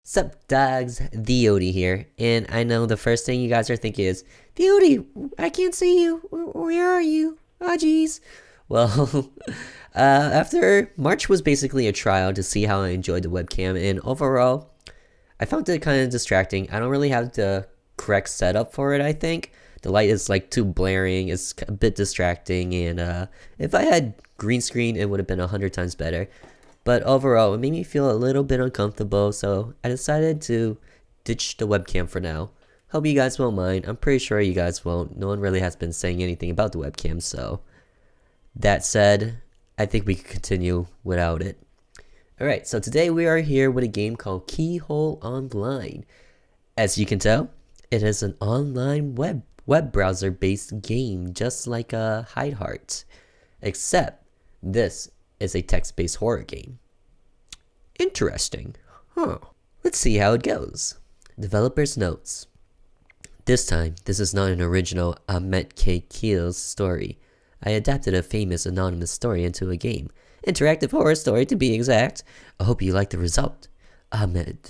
Sup dogs, TheOdie here, and I know the first thing you guys are thinking is, TheOdie, I can't see you, where are you? Ah jeez. Well, after March was basically a trial to see how I enjoyed the webcam, and overall, I found it kind of distracting. I don't really have the correct setup for it, I think. The light is like too blaring, it's a bit distracting, and if I had green screen, it would have been 100 times better. But overall, it made me feel a little bit uncomfortable, so I decided to ditch the webcam for now. Hope you guys won't mind. I'm pretty sure you guys won't. No one really has been saying anything about the webcam, so that said, I think we could continue without it. Alright, so today we are here with a game called Keyhole Online. As you can tell, it is an online web browser based game just like a Hide Heart, except this is a text-based horror game. Interesting. Huh. Let's see how it goes. Developer's notes. This time, this is not an original Ahmet K. Keel's story. I adapted a famous anonymous story into a game. Interactive horror story to be exact. I hope you like the result. Ahmed.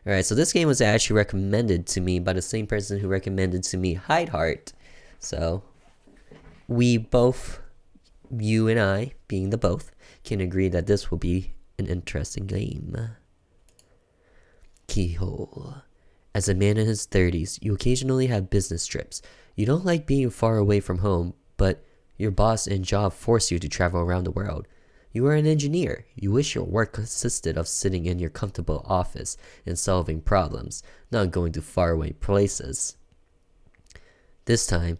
Alright, so this game was actually recommended to me by the same person who recommended to me Hide Heart. So, we both, you and I, being the both, can agree that this will be an interesting game. Keyhole. As a man in his 30s, you occasionally have business trips. You don't like being far away from home, but your boss and job force you to travel around the world. You are an engineer. You wish your work consisted of sitting in your comfortable office and solving problems, not going to faraway places. This time,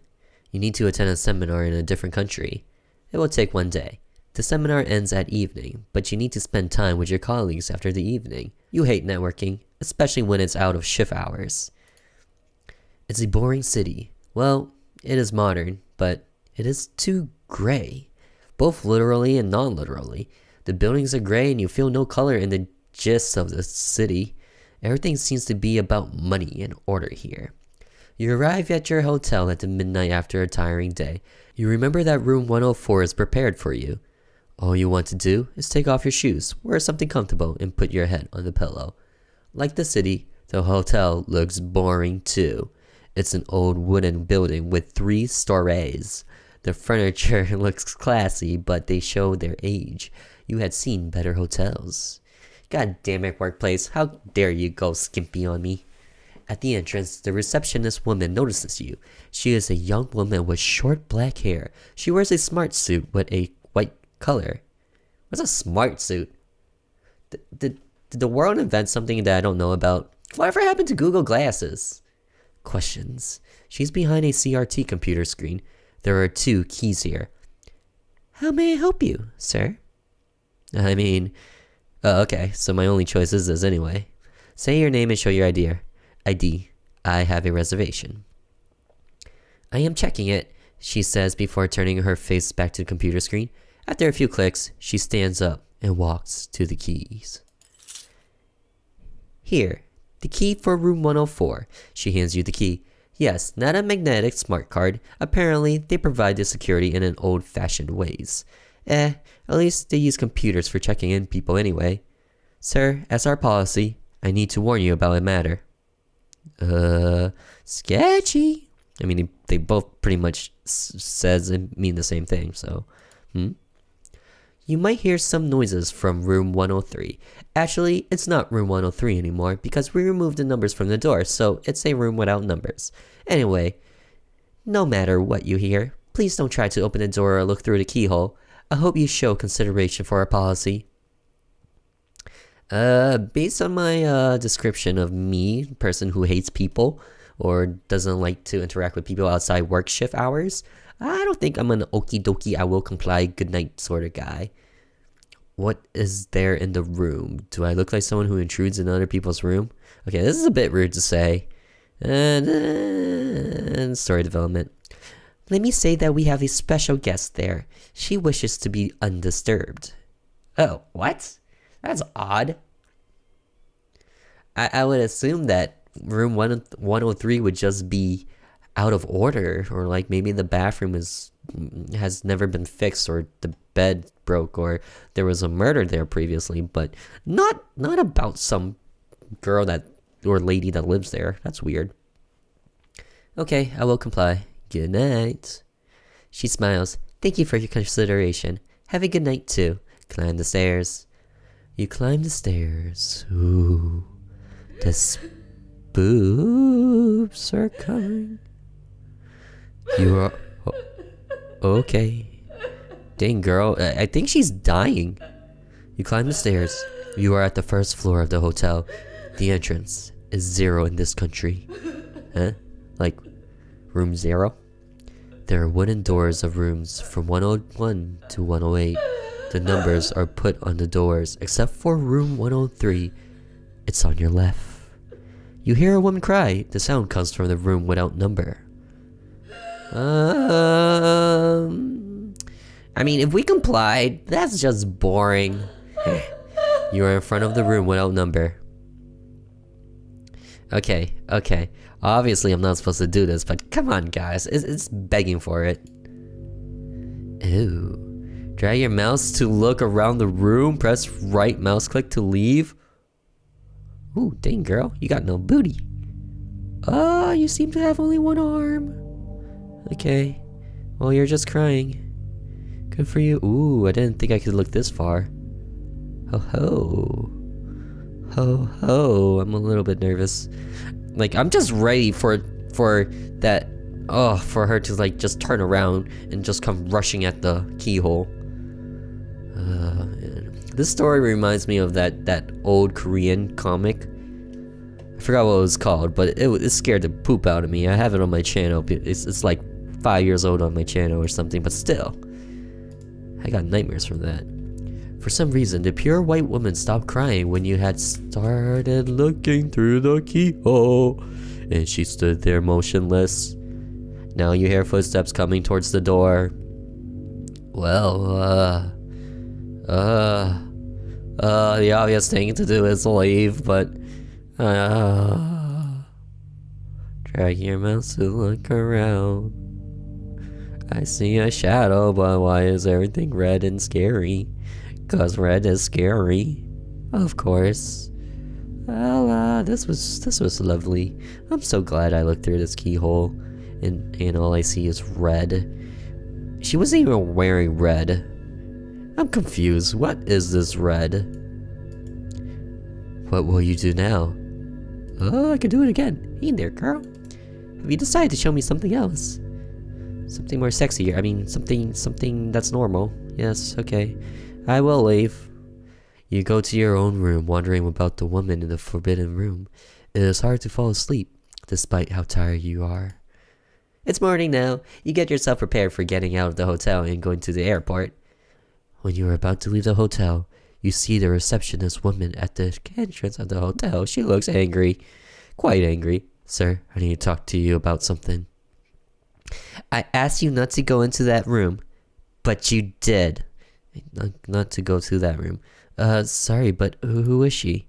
you need to attend a seminar in a different country. It will take one day. The seminar ends at evening, but you need to spend time with your colleagues after the evening. You hate networking, especially when it's out of shift hours. It's a boring city. Well, it is modern, but it is too gray. Both literally and non-literally. The buildings are gray and you feel no color in the gist of the city. Everything seems to be about money and order here. You arrive at your hotel at the midnight after a tiring day. You remember that room 104 is prepared for you. All you want to do is take off your shoes, wear something comfortable, and put your head on the pillow. Like the city, the hotel looks boring too. It's an old wooden building with 3 stories. The furniture looks classy, but they show their age. You had seen better hotels. God damn it, workplace, how dare you go skimpy on me? At the entrance, the receptionist woman notices you. She is a young woman with short black hair. She wears a smart suit with a white color. What's a smart suit? Did the world invent something that I don't know about? Whatever happened to Google Glasses? Questions. She's behind a CRT computer screen. There are 2 keys here. How may I help you, sir? I mean, okay, so my only choice is this anyway. Say your name and show your ID. I have a reservation. I am checking it, she says before turning her face back to the computer screen. After a few clicks, she stands up and walks to the keys. Here, the key for room 104. She hands you the key. Yes, not a magnetic smart card. Apparently, they provide this security in an old-fashioned ways. At least they use computers for checking in people anyway. Sir, as our policy, I need to warn you about a matter. Sketchy. I mean, they both pretty much says and mean the same thing, so, You might hear some noises from room 103. Actually, it's not room 103 anymore because we removed the numbers from the door, so it's a room without numbers. Anyway, no matter what you hear, please don't try to open the door or look through the keyhole. I hope you show consideration for our policy. Based on my description of me, person who hates people or doesn't like to interact with people outside work shift hours, I don't think I'm an okie dokie, I will comply, good night sort of guy. What is there in the room? Do I look like someone who intrudes in other people's room? Okay, this is a bit rude to say. And story development. Let me say that we have a special guest there. She wishes to be undisturbed. Oh, what? That's odd. I would assume that room 103 would just be out of order, or like maybe the bathroom has never been fixed, or the bed broke, or there was a murder there previously, but not about some girl or lady that lives there. That's weird. Okay, I will comply. Good night. She smiles. Thank you for your consideration. Have a good night too. Climb the stairs. You climb the stairs. Ooh. The spoofs are coming. You are... okay. Dang, girl. I think she's dying. You climb the stairs. You are at the first floor of the hotel. The entrance is 0 in this country. Huh? Like, room 0? There are wooden doors of rooms from 101 to 108. The numbers are put on the doors, except for room 103. It's on your left. You hear a woman cry. The sound comes from the room without number. I mean, if we complied, that's just boring. You are in front of the room without number. Okay. Obviously, I'm not supposed to do this, but come on, guys. It's begging for it. Ew. Drag your mouse to look around the room. Press right mouse click to leave. Ooh, dang, girl. You got no booty. Oh, you seem to have only one arm. Okay. Well, you're just crying. Good for you. Ooh, I didn't think I could look this far. Ho ho. Ho ho. I'm a little bit nervous. Like, I'm just ready for that. Oh, for her to like just turn around and just come rushing at the keyhole. This story reminds me of that old Korean comic. I forgot what it was called, but it scared the poop out of me. I have it on my channel. It's like 5 years old on my channel or something, but still. I got nightmares from that. For some reason, the pure white woman stopped crying when you had started looking through the keyhole, and she stood there motionless. Now you hear footsteps coming towards the door. Well, the obvious thing to do is leave, but, drag your mouse to look around. I see a shadow, but why is everything red and scary? 'Cause red is scary. Of course. Well, this was lovely. I'm so glad I looked through this keyhole, and all I see is red. She wasn't even wearing red. I'm confused. What is this red? What will you do now? Oh, I can do it again. Hey there, girl. Have you decided to show me something else? Something more sexy. I mean, something that's normal. Yes, okay. I will leave. You go to your own room, wondering about the woman in the forbidden room. It is hard to fall asleep, despite how tired you are. It's morning now. You get yourself prepared for getting out of the hotel and going to the airport. When you are about to leave the hotel, you see the receptionist woman at the entrance of the hotel. She looks angry. Quite angry. Sir, I need to talk to you about something. I asked you not to go into that room, but you did. Not to go to that room. Sorry, but who is she?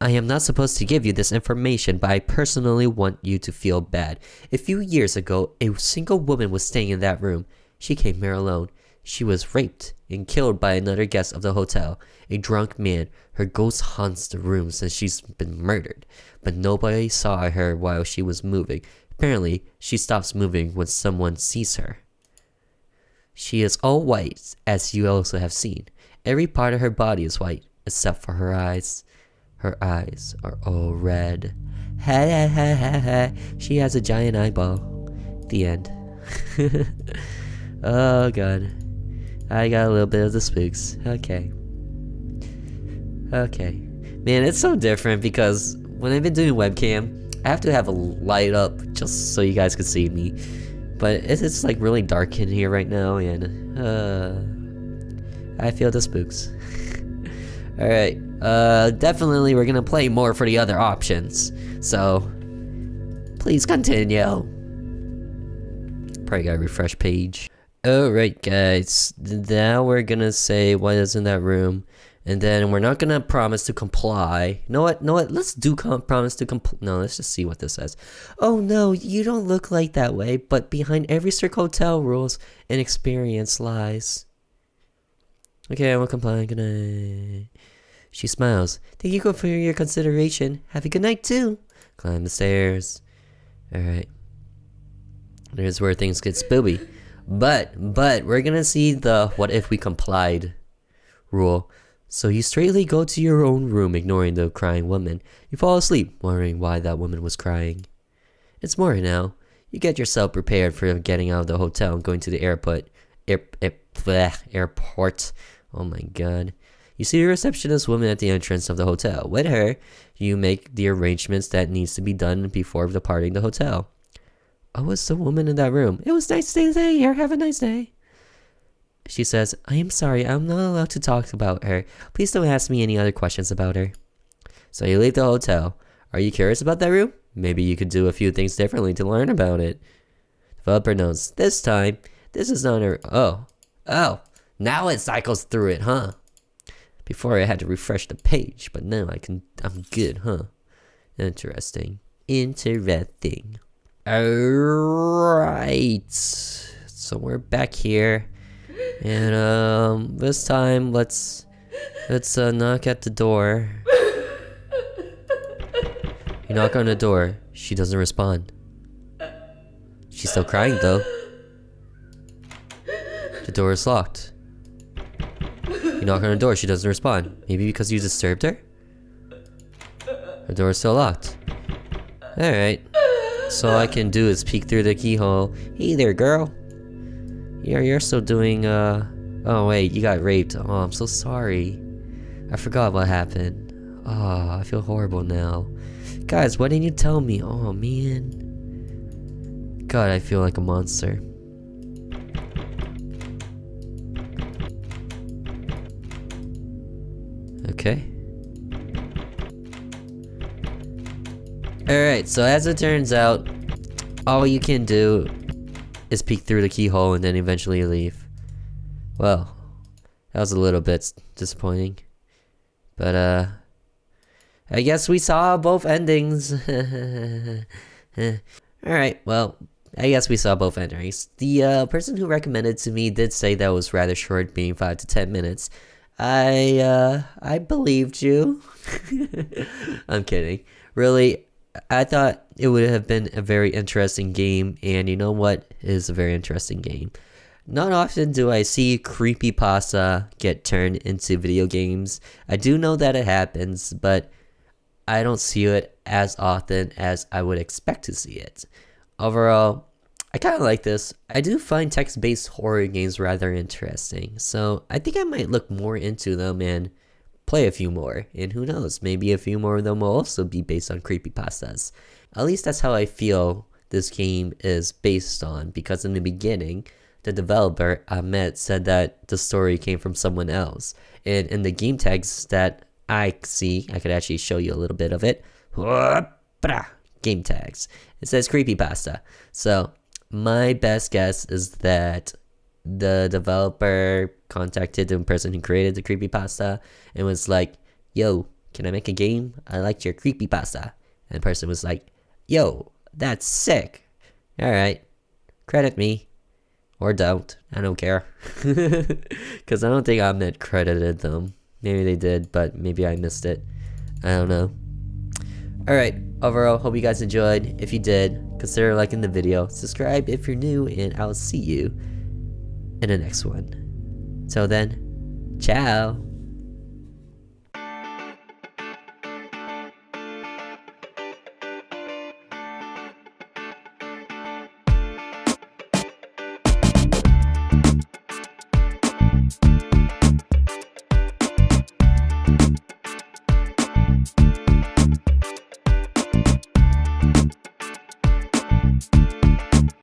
I am not supposed to give you this information, but I personally want you to feel bad. A few years ago, a single woman was staying in that room. She came here alone. She was raped and killed by another guest of the hotel, a drunk man. Her ghost haunts the room since she's been murdered, but nobody saw her while she was moving. Apparently, she stops moving when someone sees her. She is all white, as you also have seen. Every part of her body is white, except for her eyes. Her eyes are all red. Ha ha ha ha ha. She has a giant eyeball. The end. Oh god. I got a little bit of the spooks. Okay. Man, it's so different because when I've been doing webcam, I have to have a light up just so you guys can see me. But it's like really dark in here right now, and I feel the spooks. Alright, definitely we're gonna play more for the other options. So, please continue. Probably gotta refresh page. Alright guys, now we're gonna say what is in that room. And then we're not gonna promise to comply. Know what? Let's do promise to comply. No, let's just see what this says. Oh no, you don't look like that way, but behind every strict hotel rules and experience lies. Okay, I will comply. Good night. She smiles. Thank you for your consideration. Have a good night too. Climb the stairs. Alright. There's where things get spooky. But we're gonna see the what if we complied rule. So you straightly go to your own room, ignoring the crying woman. You fall asleep, wondering why that woman was crying. It's morning now. You get yourself prepared for getting out of the hotel and going to the airport. Airport. Oh my god. You see the receptionist woman at the entrance of the hotel. With her, you make the arrangements that needs to be done before departing the hotel. Oh, was the woman in that room? It was nice to stay here. Have a nice day. She says, I am sorry, I'm not allowed to talk about her. Please don't ask me any other questions about her. So you leave the hotel. Are you curious about that room? Maybe you could do a few things differently to learn about it. Developer notes, this time, this is not her. Oh, now it cycles through it, huh? Before I had to refresh the page, but now I'm good, huh? Interesting. Alright. So we're back here. And this time let's knock at the door. You knock on the door. She doesn't respond. She's still crying though. The door is locked. You knock on the door. She doesn't respond. Maybe because you disturbed her? The door is still locked. Alright. So all I can do is peek through the keyhole. Hey there, girl. You're still doing, oh wait, you got raped. Oh, I'm so sorry. I forgot what happened. Oh, I feel horrible now. Guys, why didn't you tell me? Oh, man. God, I feel like a monster. Okay. Alright, so as it turns out, all you can do is peek through the keyhole and then eventually leave. Well, that was a little bit disappointing. But, I guess we saw both endings. Alright, well, I guess we saw both endings. The person who recommended to me did say that was rather short, being 5 to 10 minutes. I believed you. I'm kidding. Really, I thought it would have been a very interesting game, and you know what is a very interesting game? Not often do I see Creepypasta get turned into video games. I do know that it happens, but I don't see it as often as I would expect to see it. Overall, I kind of like this. I do find text-based horror games rather interesting, so I think I might look more into them and play a few more, and who knows, maybe a few more of them will also be based on creepypastas. At least that's how I feel this game is based on, because in the beginning, the developer, Ahmed, said that the story came from someone else, and in the game tags that I see, I could actually show you a little bit of it. Game tags. It says creepypasta. So, my best guess is that the developer contacted the person who created the creepypasta and was like, yo, can I make a game? I liked your creepypasta. And the person was like, yo, that's sick. Alright, credit me. Or don't. I don't care. Because I don't think Ahmed credited them. Maybe they did, but maybe I missed it. I don't know. Alright, overall, hope you guys enjoyed. If you did, consider liking the video. Subscribe if you're new, and I'll see you in the next one. Till then, ciao.